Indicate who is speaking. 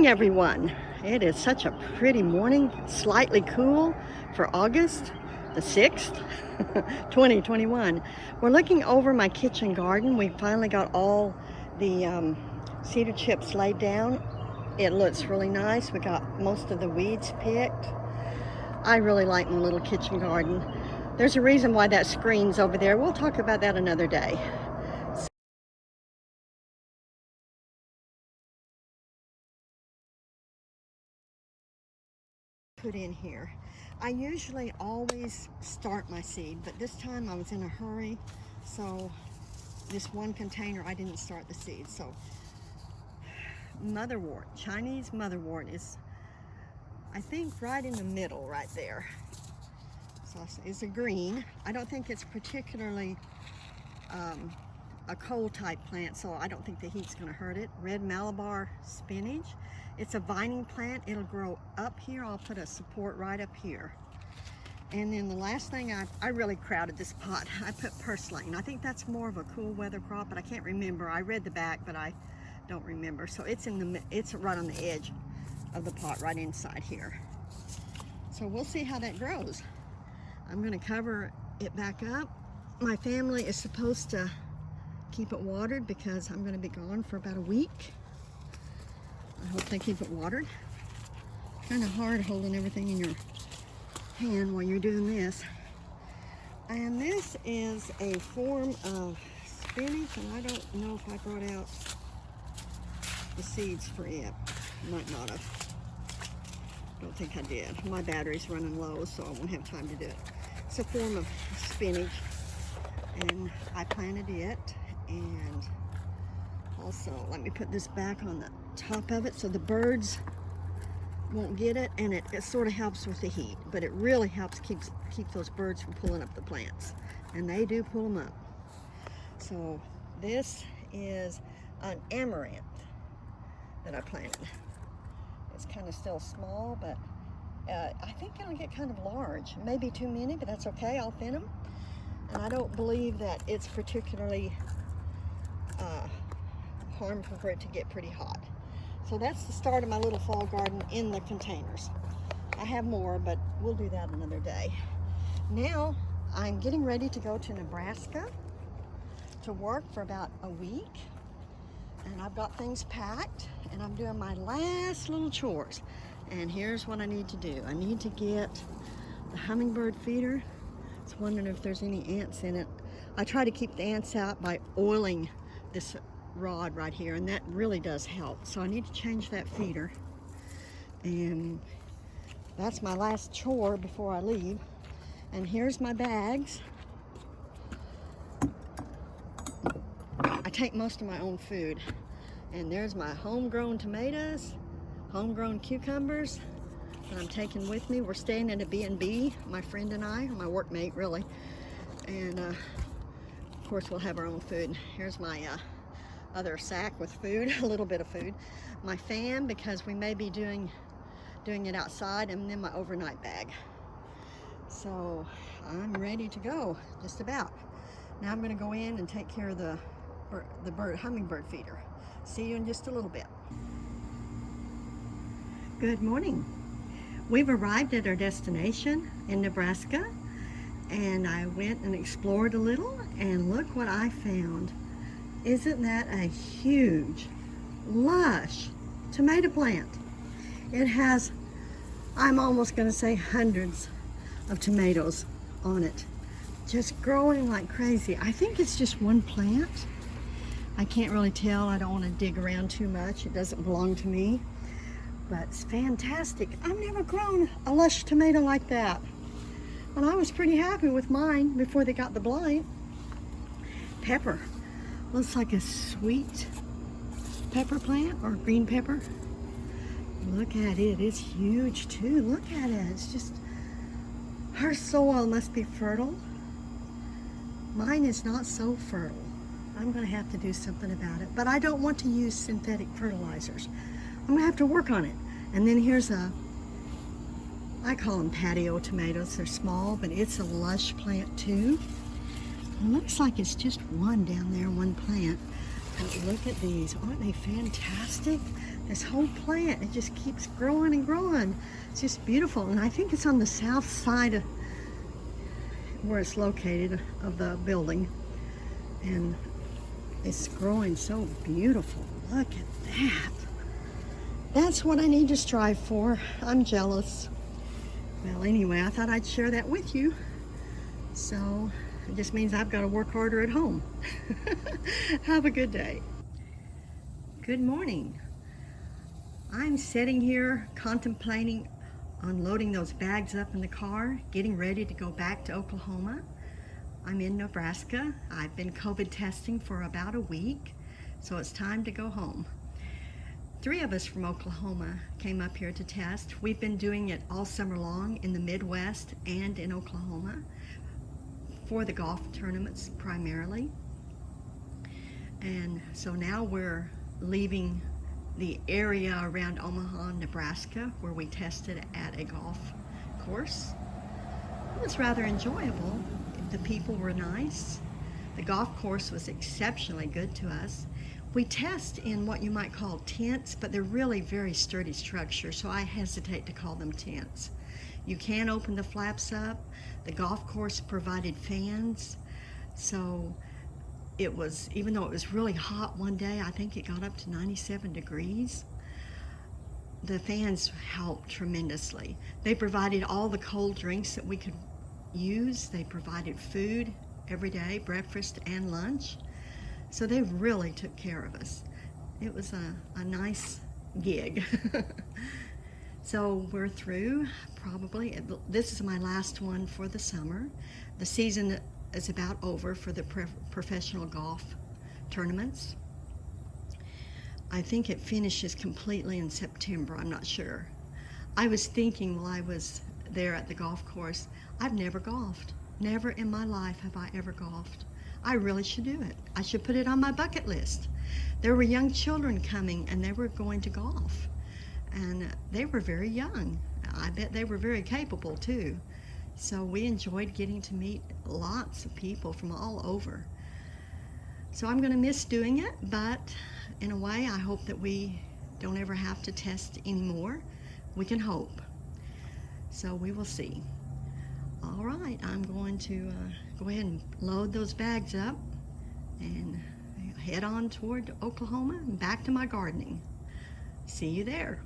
Speaker 1: morning, everyone. It is such a pretty morning, slightly cool for August the 6th, 2021. We're looking over my kitchen garden. We finally got all the cedar chips laid down. It looks really nice. We got most of the weeds picked. I really like my little kitchen garden. There's a reason why that screen's over there. We'll talk about that another day. Put in here. I usually always start my seed, but this time I was in a hurry, so this one container I didn't start the seed. So motherwort, Chinese motherwort is, I think, right in the middle right there. So it's a green. I don't think it's particularly a cold type plant, so I don't think the heat's going to hurt it. Red Malabar spinach. It's a vining plant. It'll grow up here. I'll put a support right up here. And then the last thing, I really crowded this pot. I put purslane. I think that's more of a cool weather crop, but I can't remember. I read the back, but I don't remember. So it's right on the edge of the pot, right inside here. So we'll see how that grows. I'm going to cover it back up. My family is supposed to keep it watered because I'm going to be gone for about a week. I hope they keep it watered. Kind of hard holding everything in your hand while you're doing this. And this is a form of spinach, and I don't know if I brought out the seeds for it. Might not have. Don't think I did. My battery's running low, so I won't have time to do it. It's a form of spinach, and I planted it. And also, let me put this back on the top of it so the birds won't get it, and it sort of helps with the heat, but it really helps keep those birds from pulling up the plants, and they do pull them up. So this is an amaranth that I planted. It's kind of still small, but I think it'll get kind of large. Maybe too many, but that's okay. I'll thin them, and I don't believe that it's particularly harmful for it to get pretty hot. So that's the start of my little fall garden in the containers. I have more, but we'll do that another day. Now I'm getting ready to go to Nebraska to work for about a week, and I've got things packed, and I'm doing my last little chores. And here's what I need to do. I need to get the hummingbird feeder. I was wondering if there's any ants in it. I try to keep the ants out by oiling this rod right here, and that really does help. So I need to change that feeder, and that's my last chore before I leave. And here's my bags. I take most of my own food, and there's my homegrown tomatoes, homegrown cucumbers that I'm taking with me. We're staying at a B&B, my friend and I, my workmate really, and of course we'll have our own food. Here's my other sack with food, a little bit of food, my fan because we may be doing it outside, and then my overnight bag. So I'm ready to go, just about. Now I'm going to go in and take care of the hummingbird feeder. See you in just a little bit. Good morning. We've arrived at our destination in Nebraska, and I went and explored a little, and look what I found. Isn't that a huge, lush tomato plant? It has, I'm almost going to say, hundreds of tomatoes on it, just growing like crazy. I think it's just one plant. I can't really tell. I don't want to dig around too much. It doesn't belong to me, but it's fantastic. I've never grown a lush tomato like that, and I was pretty happy with mine before they got the blight. Pepper. Looks like a sweet pepper plant or green pepper. Look at it. It's huge too. Look at it. It's just, her soil must be fertile. Mine is not so fertile. I'm going to have to do something about it, but I don't want to use synthetic fertilizers. I'm going to have to work on it. And then here's I call them patio tomatoes. They're small, but it's a lush plant too. It looks like it's just one down there, one plant. But look at these. Aren't they fantastic? This whole plant, it just keeps growing and growing. It's just beautiful. And I think it's on the south side of where it's located of the building. And it's growing so beautiful. Look at that. That's what I need to strive for. I'm jealous. Well, anyway, I thought I'd share that with you. So it just means I've got to work harder at home. Have a good day. Good morning. I'm sitting here contemplating unloading those bags up in the car, getting ready to go back to Oklahoma. I'm in Nebraska. I've been COVID testing for about a week, so it's time to go home. 3 of us from Oklahoma came up here to test. We've been doing it all summer long in the Midwest and in Oklahoma for the golf tournaments primarily. And so now we're leaving the area around Omaha, Nebraska, where we tested at a golf course. It was rather enjoyable. The people were nice. The golf course was exceptionally good to us. We test in what you might call tents, but they're really very sturdy structures, so I hesitate to call them tents. You can open the flaps up. The golf course provided fans, so it was, even though it was really hot one day, I think it got up to 97 degrees. The fans helped tremendously. They provided all the cold drinks that we could use. They provided food every day, breakfast and lunch. So they really took care of us. It was a nice gig. So we're through, probably. This is my last one for the summer. The season is about over for the professional golf tournaments. I think it finishes completely in September, I'm not sure. I was thinking while I was there at the golf course, I've never golfed. Never in my life have I ever golfed. I really should do it. I should put it on my bucket list. There were young children coming and they were going to golf. And they were very young. I bet they were very capable too. So we enjoyed getting to meet lots of people from all over. So I'm going to miss doing it, but in a way I hope that we don't ever have to test anymore. We can hope. So we will see. All right, I'm going to go ahead and load those bags up and head on toward Oklahoma and back to my gardening. See you there.